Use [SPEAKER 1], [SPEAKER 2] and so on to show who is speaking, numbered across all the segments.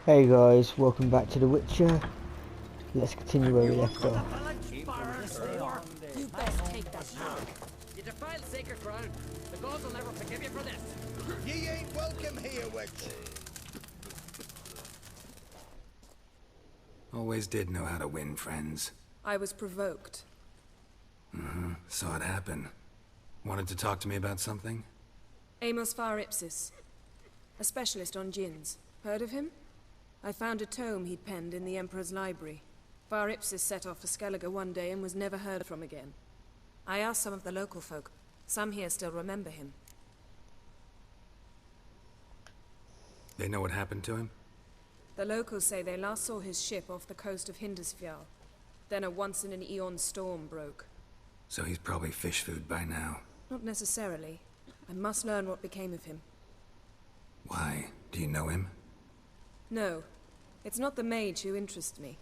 [SPEAKER 1] Hey guys, welcome back to The Witcher. Let's continue where we left off.
[SPEAKER 2] You best take that back. You defiled sacred ground. The gods will never forgive you for this.
[SPEAKER 3] Ye ain't welcome here, witch.
[SPEAKER 4] Always did know how to win friends.
[SPEAKER 5] I was provoked.
[SPEAKER 4] Saw it happen. Wanted to talk to me about something?
[SPEAKER 5] Amos Far Ipsis, a specialist on djinns. Heard of him? I found a tome he'd penned in the Emperor's library. Far Ipsis set off for Skellige one day and was never heard from again. I asked some of the local folk. Some here still remember him.
[SPEAKER 4] They know what happened to him?
[SPEAKER 5] The locals say they last saw his ship off the coast of Hindisfjall. Then a once-in-an-eon storm broke.
[SPEAKER 4] So he's probably fish food by now.
[SPEAKER 5] Not necessarily. I must learn what became of him.
[SPEAKER 4] Why? Do you know him?
[SPEAKER 5] No. It's not the mage who interests me.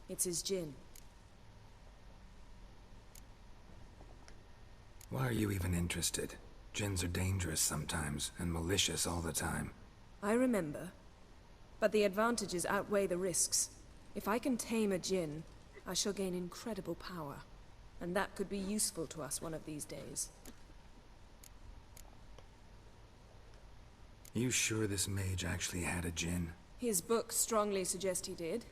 [SPEAKER 5] It's his djinn.
[SPEAKER 4] Why are you even interested? Djinns are dangerous sometimes, and malicious all the time.
[SPEAKER 5] I remember. But the advantages outweigh the risks. If I can tame a djinn, I shall gain incredible power. And that could be useful to us one of these days.
[SPEAKER 4] You sure this mage actually had a djinn?
[SPEAKER 5] His books strongly suggest he did.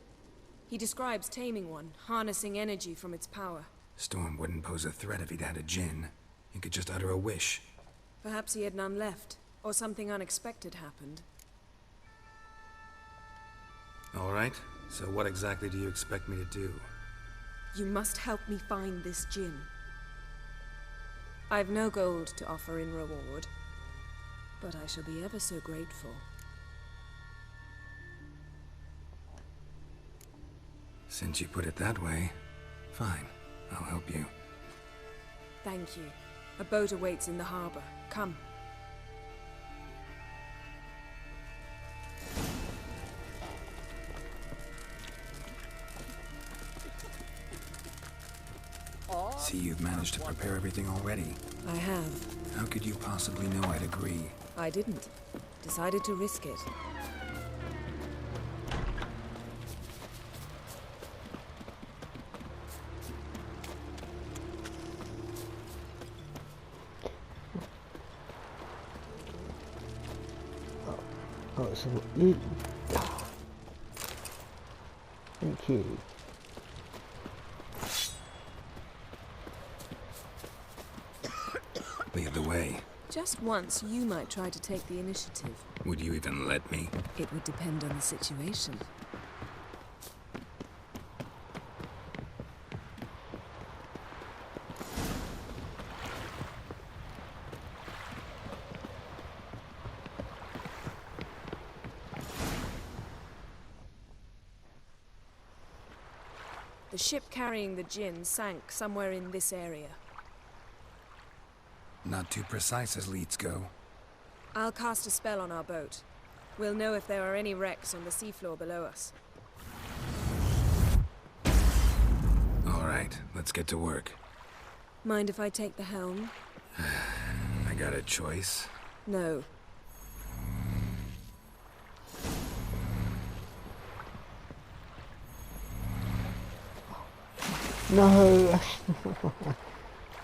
[SPEAKER 5] He describes taming one, harnessing energy from its power.
[SPEAKER 4] Storm wouldn't pose a threat if he'd had a djinn. He could just utter a wish.
[SPEAKER 5] Perhaps he had none left, or something unexpected happened.
[SPEAKER 4] All right, so what exactly do you expect me to do?
[SPEAKER 5] You must help me find this djinn. I've no gold to offer in reward, but I shall be ever so grateful.
[SPEAKER 4] Since you put it that way, fine. I'll help you.
[SPEAKER 5] Thank you. A boat awaits in the harbor. Come.
[SPEAKER 4] See, you've managed to prepare everything already.
[SPEAKER 5] I have.
[SPEAKER 4] How could you possibly know I'd agree?
[SPEAKER 5] I didn't. Decided to risk it.
[SPEAKER 1] Oh, so you... Thank you.
[SPEAKER 4] Lead the way.
[SPEAKER 5] Just once, you might try to take the initiative.
[SPEAKER 4] Would you even let me?
[SPEAKER 5] It would depend on the situation. The ship carrying the djinn sank somewhere in this area.
[SPEAKER 4] Not too precise as leads go.
[SPEAKER 5] I'll cast a spell on our boat. We'll know if there are any wrecks on the seafloor below us.
[SPEAKER 4] All right, let's get to work.
[SPEAKER 5] Mind if I take the helm?
[SPEAKER 4] I got a choice.
[SPEAKER 5] No.
[SPEAKER 1] No!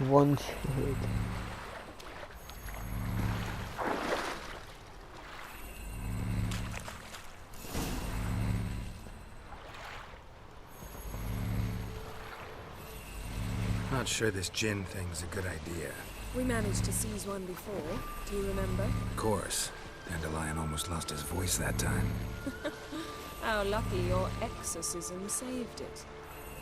[SPEAKER 1] Wanted.
[SPEAKER 4] Not sure this djinn thing's a good idea.
[SPEAKER 5] We managed to seize one before. Do you remember?
[SPEAKER 4] Of course. Dandelion almost lost his voice that time.
[SPEAKER 5] How lucky your exorcism saved it.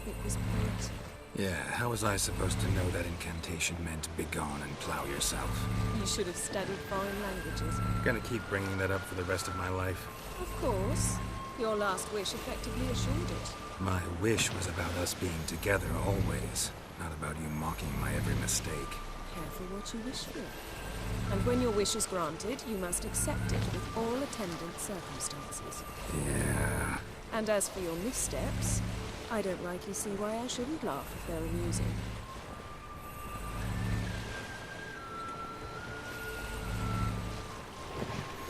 [SPEAKER 5] It was poetic.
[SPEAKER 4] Yeah, how was I supposed to know that incantation meant begone and plow yourself?
[SPEAKER 5] You should have studied foreign languages.
[SPEAKER 4] Gonna keep bringing that up for the rest of my life.
[SPEAKER 5] Of course. Your last wish effectively assured it.
[SPEAKER 4] My wish was about us being together always, not about you mocking my every mistake.
[SPEAKER 5] Careful what you wish for. And when your wish is granted, you must accept it with all attendant circumstances.
[SPEAKER 4] Yeah.
[SPEAKER 5] And as for your missteps, I don't rightly see why I shouldn't laugh if they're amusing.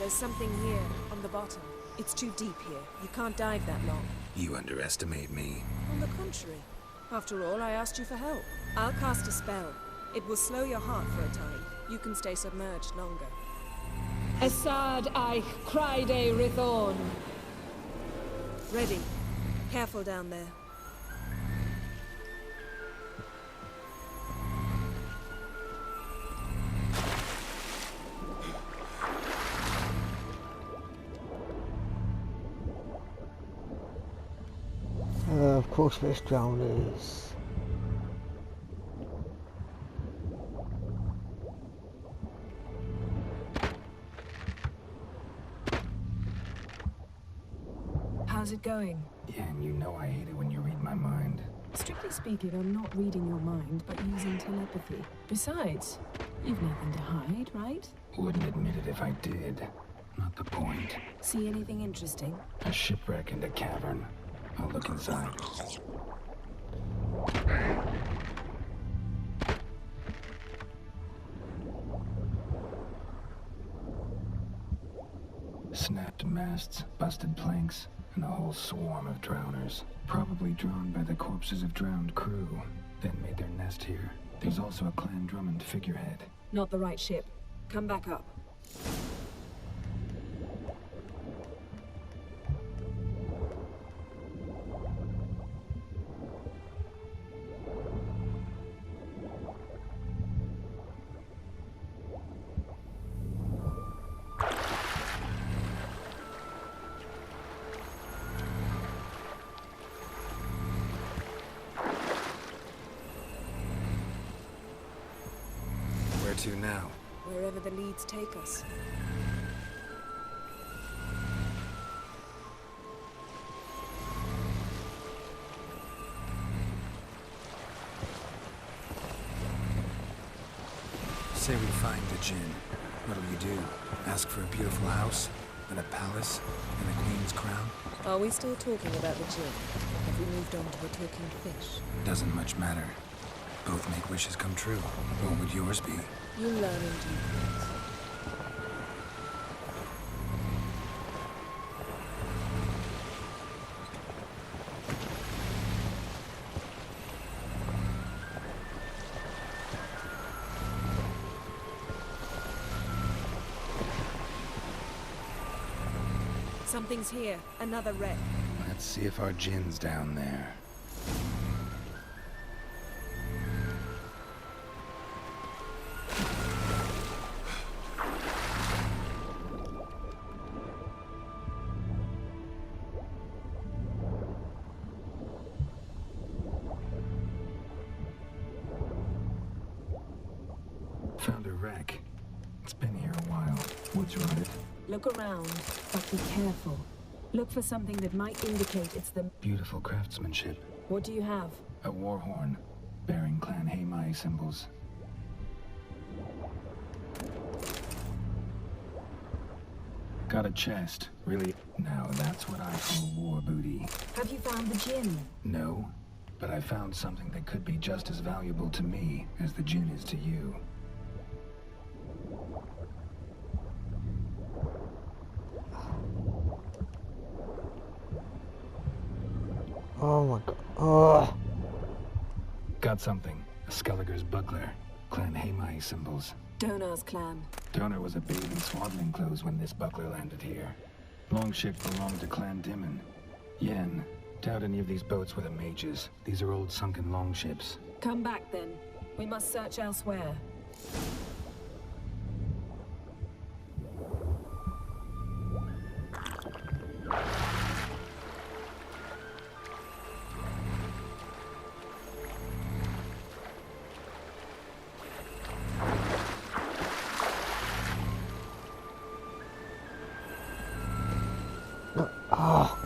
[SPEAKER 5] There's something here, on the bottom. It's too deep here. You can't dive that long.
[SPEAKER 4] You underestimate me.
[SPEAKER 5] On the contrary. After all, I asked you for help. I'll cast a spell. It will slow your heart for a time. You can stay submerged longer. Assad Eich Cryde Rithorn. Ready. Careful down there.
[SPEAKER 1] Of course there's drowners.
[SPEAKER 5] How's it going?
[SPEAKER 4] Yeah, and you know I hate it when you read my mind.
[SPEAKER 5] Strictly speaking, I'm not reading your mind, but using telepathy. Besides, you've nothing to hide, right?
[SPEAKER 4] Wouldn't admit it if I did. Not the point.
[SPEAKER 5] See anything interesting?
[SPEAKER 4] A shipwreck and a cavern. I'll look inside. Snapped masts, busted planks, and a whole swarm of drowners. Probably drawn by the corpses of drowned crew, then made their nest here. There's also a Clan Drummond figurehead.
[SPEAKER 5] Not the right ship. Come back up.
[SPEAKER 4] Where to now?
[SPEAKER 5] Wherever the leads take us.
[SPEAKER 4] Say we find the Jinn. What'll you do? Ask for a beautiful house? And a palace? And a queen's crown?
[SPEAKER 5] Are we still talking about the Jinn? Have we moved on to a talking fish?
[SPEAKER 4] Doesn't much matter. Both make wishes come true. What would yours be?
[SPEAKER 5] You learn in due course. Something's here. Another wreck.
[SPEAKER 4] Let's see if our Jinn's down there. Found a wreck. It's been here a while. What's rotted?
[SPEAKER 5] Look around, but be careful. Look for something that might indicate it's the...
[SPEAKER 4] Beautiful craftsmanship.
[SPEAKER 5] What do you have?
[SPEAKER 4] A war horn, bearing Clan Haimai symbols. Got a chest. Really? Now that's what I call war booty.
[SPEAKER 5] Have you found the Jinn?
[SPEAKER 4] No, but I found something that could be just as valuable to me as the Jinn is to you.
[SPEAKER 1] Oh my god. Oh.
[SPEAKER 4] Got something. A Skelliger's buckler. Clan Haimai symbols.
[SPEAKER 5] Donar's clan.
[SPEAKER 4] Donor was a babe in swaddling clothes when this buckler landed here. Longship belonged to Clan Dimon. Yen. Doubt any of these boats were the mages. These are old sunken longships.
[SPEAKER 5] Come back then. We must search elsewhere.
[SPEAKER 1] Oh.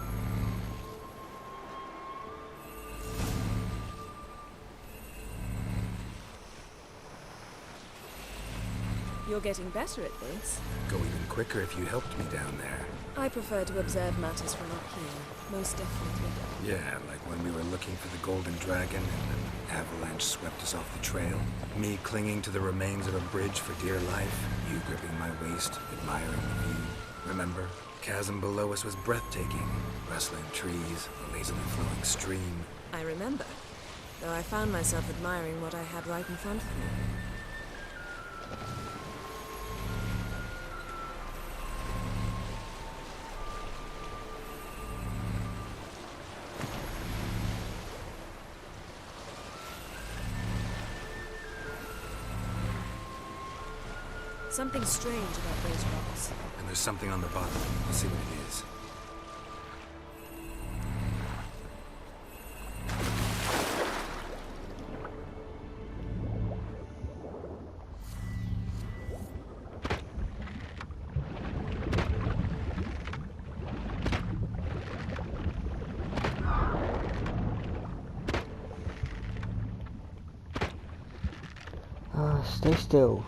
[SPEAKER 5] You're getting better at this.
[SPEAKER 4] Go even quicker if you helped me down there.
[SPEAKER 5] I prefer to observe matters from up here, most definitely.
[SPEAKER 4] Yeah, like when we were looking for the Golden Dragon and an avalanche swept us off the trail. Me clinging to the remains of a bridge for dear life. You gripping my waist, admiring the view. Remember? Chasm below us was breathtaking. Rustling trees, a lazily flowing stream.
[SPEAKER 5] I remember, though I found myself admiring what I had right in front of me. Something strange about those rocks.
[SPEAKER 4] And there's something on the bottom. Let's see what it is.
[SPEAKER 1] Stay still.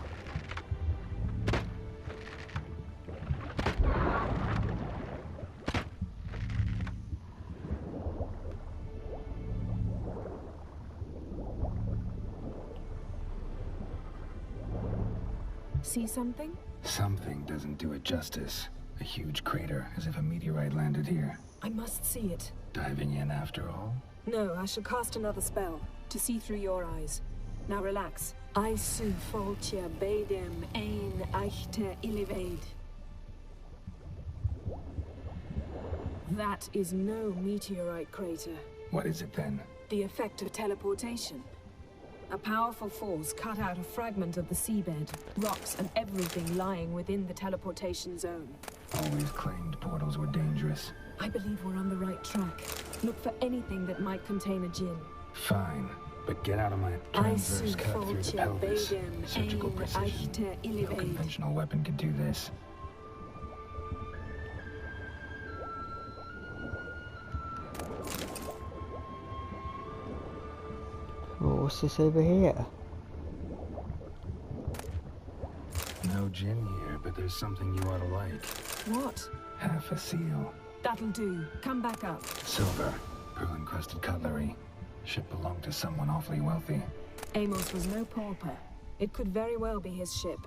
[SPEAKER 5] See something?
[SPEAKER 4] Something doesn't do it justice. A huge crater, as if a meteorite landed here.
[SPEAKER 5] I must see it.
[SPEAKER 4] Diving in after all?
[SPEAKER 5] No, I shall cast another spell, to see through your eyes. Now relax. Aisu foltia bedem ein eichte illivaid. That is no meteorite crater.
[SPEAKER 4] What is it then?
[SPEAKER 5] The effect of teleportation. A powerful force cut out a fragment of the seabed, rocks and everything lying within the teleportation zone.
[SPEAKER 4] Always claimed portals were dangerous.
[SPEAKER 5] I believe we're on the right track. Look for anything that might contain a djinn.
[SPEAKER 4] Fine, but get out of my transverse cut through the pelvis. Surgical precision. No conventional weapon could do this.
[SPEAKER 1] Oh, what's this over here?
[SPEAKER 4] No gin here, but there's something you ought to like.
[SPEAKER 5] What?
[SPEAKER 4] Half a seal.
[SPEAKER 5] That'll do. Come back up.
[SPEAKER 4] Silver. Pearl-encrusted cutlery. Ship belonged to someone awfully wealthy.
[SPEAKER 5] Amos was no pauper. It could very well be his ship.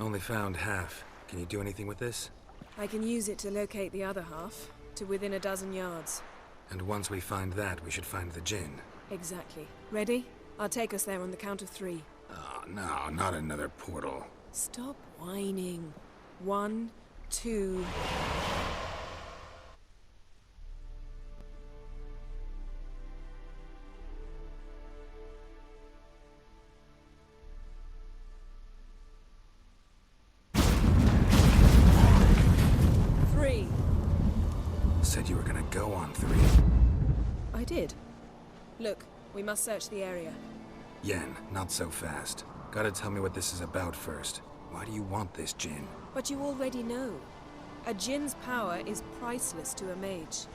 [SPEAKER 4] Only found half. Can you do anything with this?
[SPEAKER 5] I can use it to locate the other half, to within a dozen yards.
[SPEAKER 4] And once we find that, we should find the gin.
[SPEAKER 5] Exactly. Ready? I'll take us there on the count of 3.
[SPEAKER 4] Oh, no, not another portal.
[SPEAKER 5] Stop whining. 1, 2...
[SPEAKER 4] Said you were gonna go on 3.
[SPEAKER 5] I did. Look, we must search the area.
[SPEAKER 4] Yen, not so fast. Gotta tell me what this is about first. Why do you want this gin?
[SPEAKER 5] But you already know. A djinn's power is priceless to a mage.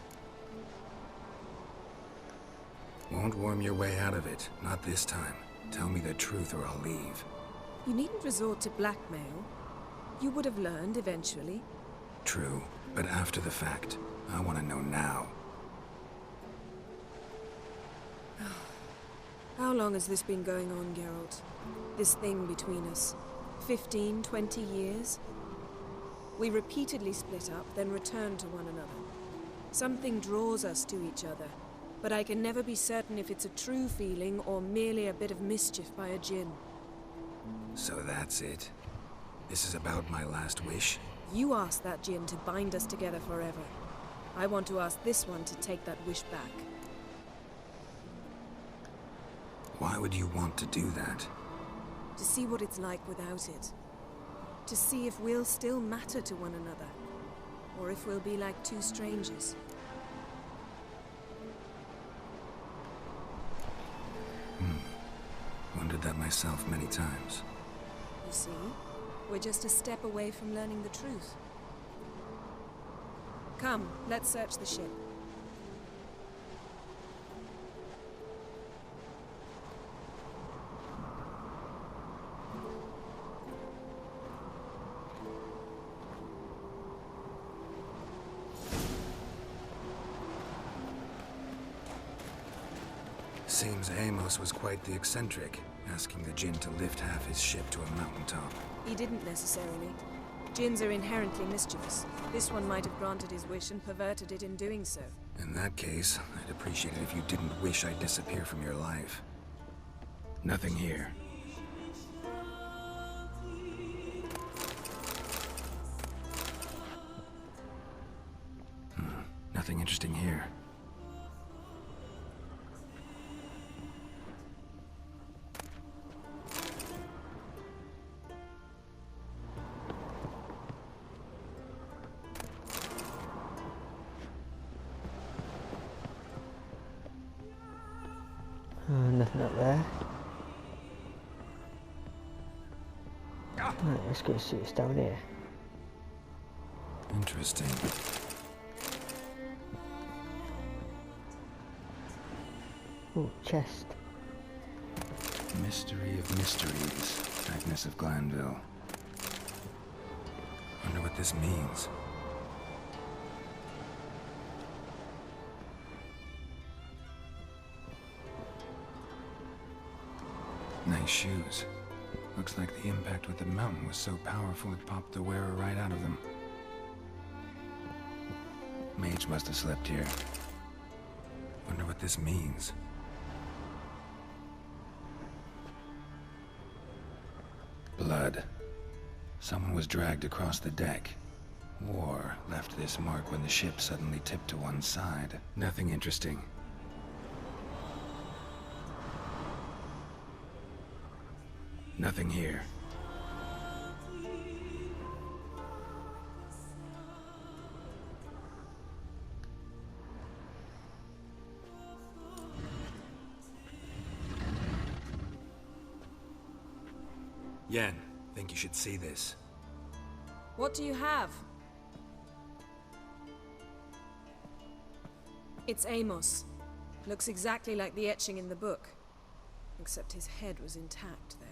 [SPEAKER 4] Won't worm your way out of it. Not this time. Tell me the truth or I'll leave.
[SPEAKER 5] You needn't resort to blackmail. You would have learned eventually.
[SPEAKER 4] True, but after the fact. I want to know now.
[SPEAKER 5] How long has this been going on, Geralt? This thing between us? 15, 20 years? We repeatedly split up, then returned to one another. Something draws us to each other, but I can never be certain if it's a true feeling or merely a bit of mischief by a djinn.
[SPEAKER 4] So that's it. This is about my last wish?
[SPEAKER 5] You asked that djinn to bind us together forever. I want to ask this one to take that wish back.
[SPEAKER 4] Why would you want to do that?
[SPEAKER 5] To see what it's like without it. To see if we'll still matter to one another. Or if we'll be like two strangers.
[SPEAKER 4] Wondered that myself many times.
[SPEAKER 5] You see? We're just a step away from learning the truth. Come, let's search the ship.
[SPEAKER 4] Seems Amos was quite the eccentric, asking the Jinn to lift half his ship to a mountaintop.
[SPEAKER 5] He didn't necessarily. Jinns are inherently mischievous. This one might have granted his wish and perverted it in doing so.
[SPEAKER 4] In that case, I'd appreciate it if you didn't wish I'd disappear from your life. Nothing here. Nothing interesting here.
[SPEAKER 1] Nothing up there. Right, let's go see what's down here.
[SPEAKER 4] Interesting.
[SPEAKER 1] Oh, chest.
[SPEAKER 4] Mystery of mysteries. Agnes of Glanville. Wonder what this means. Nice shoes. Looks like the impact with the mountain was so powerful it popped the wearer right out of them. Mage must have slept here. Wonder what this means. Blood. Someone was dragged across the deck. War left this mark when the ship suddenly tipped to one side. Nothing interesting. Nothing here. Yen, think you should see this.
[SPEAKER 5] What do you have? It's Amos. Looks exactly like the etching in the book. Except his head was intact there.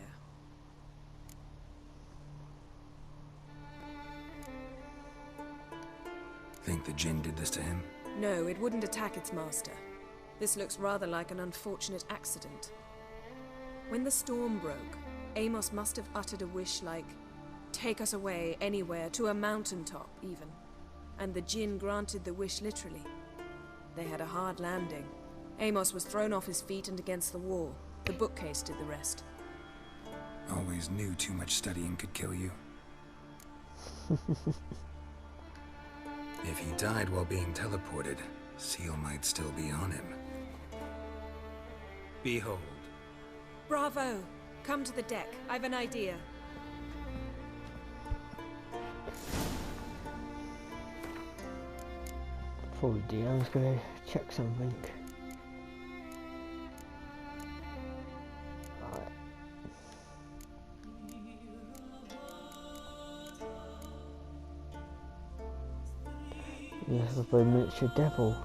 [SPEAKER 4] Think the Jinn did this to him?
[SPEAKER 5] No, it wouldn't attack its master. This looks rather like an unfortunate accident. When the storm broke, Amos must have uttered a wish like, "Take us away, anywhere, to a mountaintop, even." And the Jinn granted the wish literally. They had a hard landing. Amos was thrown off his feet and against the wall. The bookcase did the rest.
[SPEAKER 4] Always knew too much studying could kill you. If he died while being teleported, Seal might still be on him. Behold.
[SPEAKER 5] Bravo! Come to the deck. I've an idea.
[SPEAKER 1] Before we do, I'm just going to check something. Alright. Yes, with a miniature devil.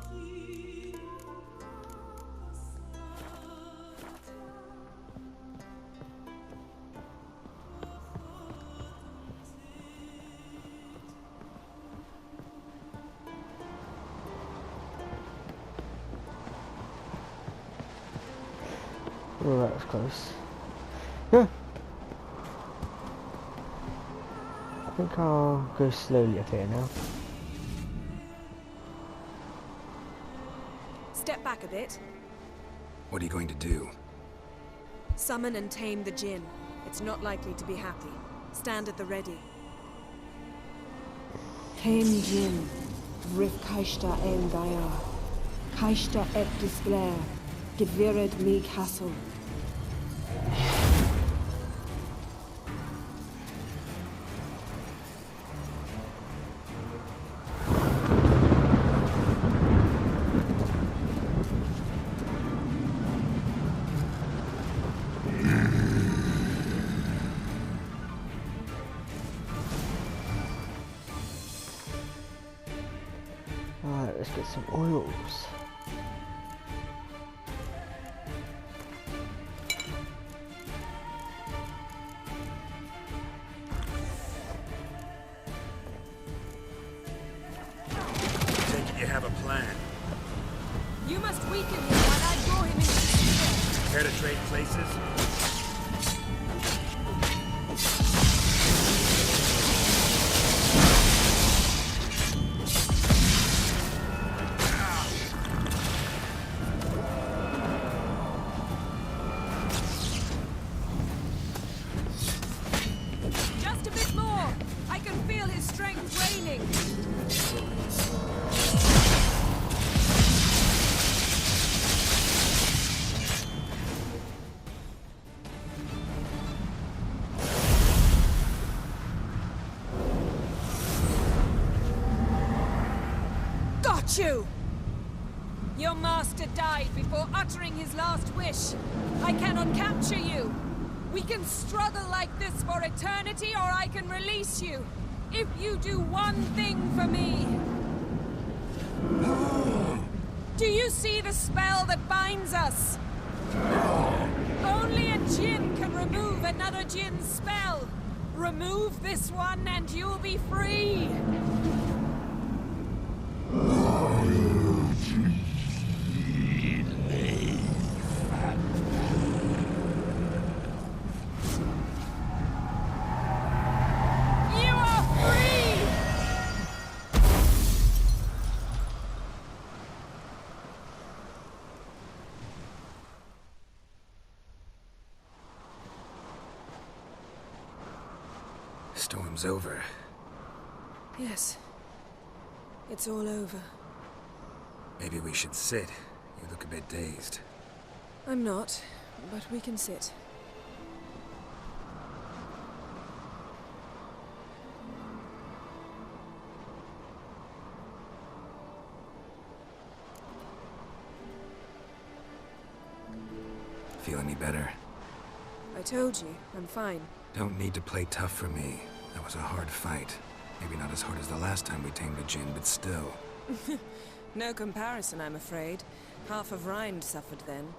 [SPEAKER 1] Oh, that was close. Yeah. I think I'll go slowly up here now.
[SPEAKER 5] Step back a bit.
[SPEAKER 4] What are you going to do?
[SPEAKER 5] Summon and tame the Jinn. It's not likely to be happy. Stand at the ready.
[SPEAKER 6] Tame Jinn, Vrith Kaishta en Gaia, Kaishta et Disglair, Gedvirid me Castle.
[SPEAKER 1] let's get some oils.
[SPEAKER 7] Take it you have a plan.
[SPEAKER 5] You must weaken him while I draw him into the sphere.
[SPEAKER 7] Care to trade places?
[SPEAKER 5] Just a bit more. I can feel his strength waning. Got you! Your master died before uttering his last wish. I cannot capture you. We can struggle like this for eternity, or I can release you. If you do one thing for me. Do you see the spell that binds us? Only a Jinn can remove another Jinn's spell. Remove this one and you'll be free. You are free!
[SPEAKER 7] Storm's over.
[SPEAKER 5] Yes. It's all over.
[SPEAKER 7] Maybe we should sit. You look a bit dazed.
[SPEAKER 5] I'm not, but we can sit.
[SPEAKER 7] Feel any better?
[SPEAKER 5] I told you, I'm fine.
[SPEAKER 7] Don't need to play tough for me. That was a hard fight. Maybe not as hard as the last time we tamed a Jinn, but still.
[SPEAKER 5] No comparison, I'm afraid. Half of Rind suffered then.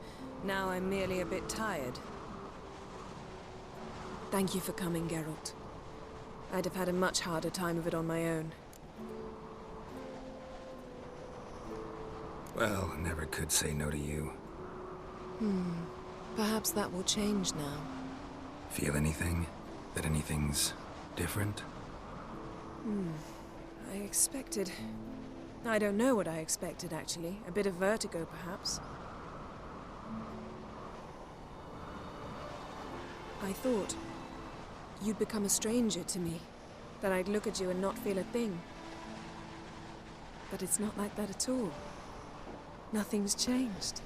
[SPEAKER 5] Now I'm merely a bit tired. Thank you for coming, Geralt. I'd have had a much harder time of it on my own.
[SPEAKER 7] Well, never could say no to you.
[SPEAKER 5] Perhaps that will change now.
[SPEAKER 7] Feel anything? That anything's different?
[SPEAKER 5] I expected... I don't know what I expected, actually. A bit of vertigo, perhaps. I thought you'd become a stranger to me. That I'd look at you and not feel a thing. But it's not like that at all. Nothing's changed.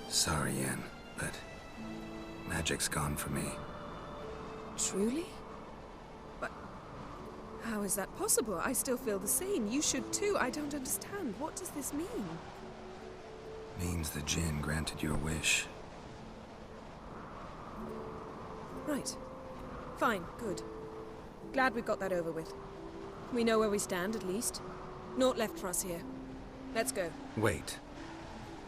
[SPEAKER 7] Sorry, Yen, but magic's gone for me.
[SPEAKER 5] Truly? But how is that possible? I still feel the same. You should too. I don't understand. What does this mean?
[SPEAKER 7] Means the Jinn granted your wish.
[SPEAKER 5] Right. Fine. Good. Glad we've got that over with. We know where we stand, at least. Naught left for us here. Let's go.
[SPEAKER 7] Wait.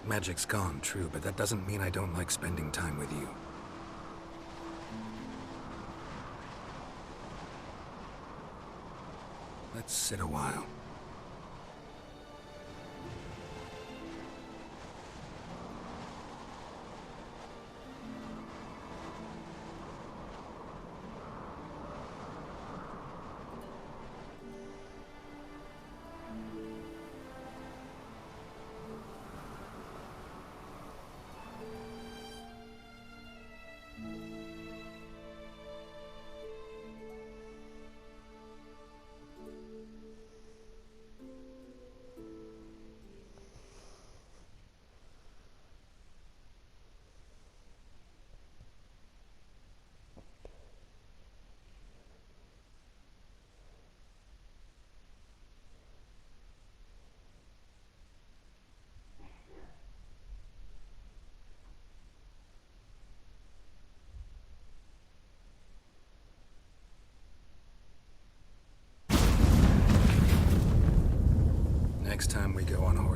[SPEAKER 7] Magic's gone, true, but that doesn't mean I don't like spending time with you. Let's sit a while.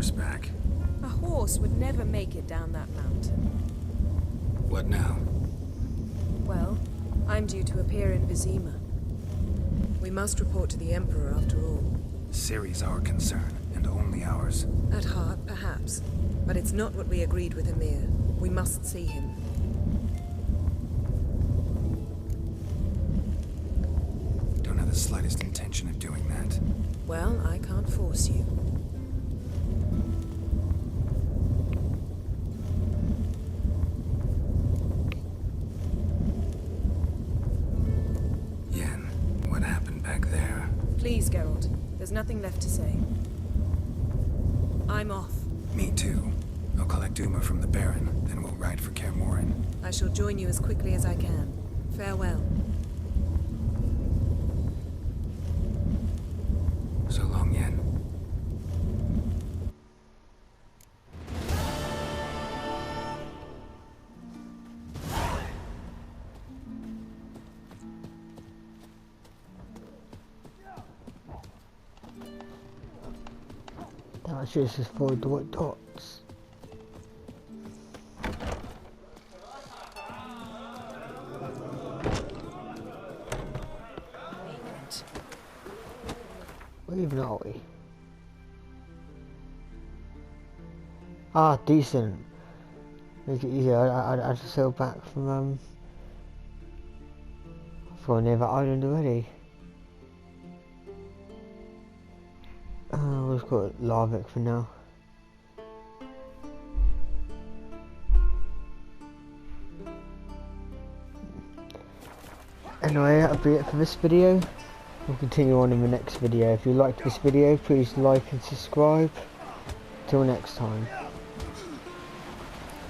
[SPEAKER 7] horseback.
[SPEAKER 5] A horse would never make it down that mountain.
[SPEAKER 7] What now?
[SPEAKER 5] Well, I'm due to appear in Vizima. We must report to the Emperor after all.
[SPEAKER 7] Ciri's our concern, and only ours.
[SPEAKER 5] At heart, perhaps. But it's not what we agreed with Emir. We must see him.
[SPEAKER 7] Don't have the slightest intention of doing that.
[SPEAKER 5] Well, I can't force you.
[SPEAKER 7] Yen, what happened back there?
[SPEAKER 5] Please, Geralt. There's nothing left to say. I'm off.
[SPEAKER 7] Me too. I'll collect Uma from the Baron, then we'll ride for Kaer Morhen.
[SPEAKER 5] I shall join you as quickly as I can. Farewell.
[SPEAKER 7] So long, Yen.
[SPEAKER 1] That should just avoid the white dots. Where even are we? Ah, decent. Make it easier. I just sailed back from for near that island already. We've got Larvik for now. Anyway, that'll be it for this video. We'll continue on in the next video. If you liked this video, please like and subscribe. Till next time.